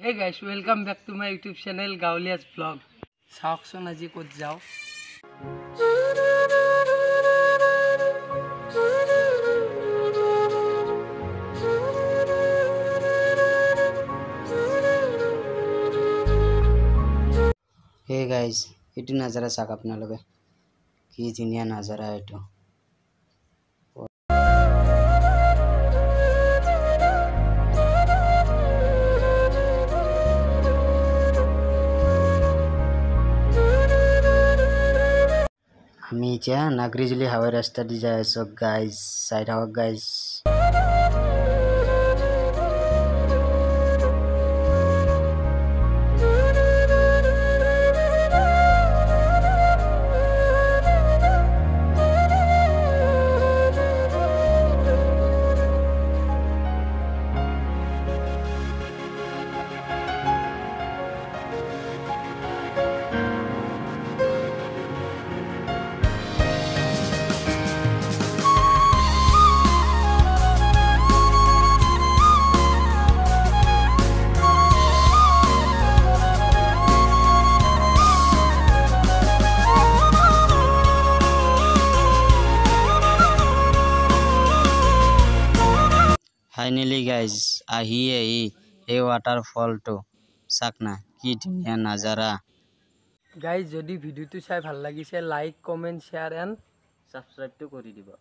Hey guys, welcome back to my YouTube channel Gaulia's Vlog. Saokson aji kot jao. Hey guys, itu nazara sak apnaloge ki dhuniya nazara etu. আমি এতিয়া নাগৰিজুলি হাৱাই ৰাস্তা দি যাই আছো guys, চাই থাকক guys. Finally guys, ahi ei waterfall to sakna ki dhuniya nazara. Guys, jodi video to chai bhal lagise like, comment, share and Subscribe to kori dibo.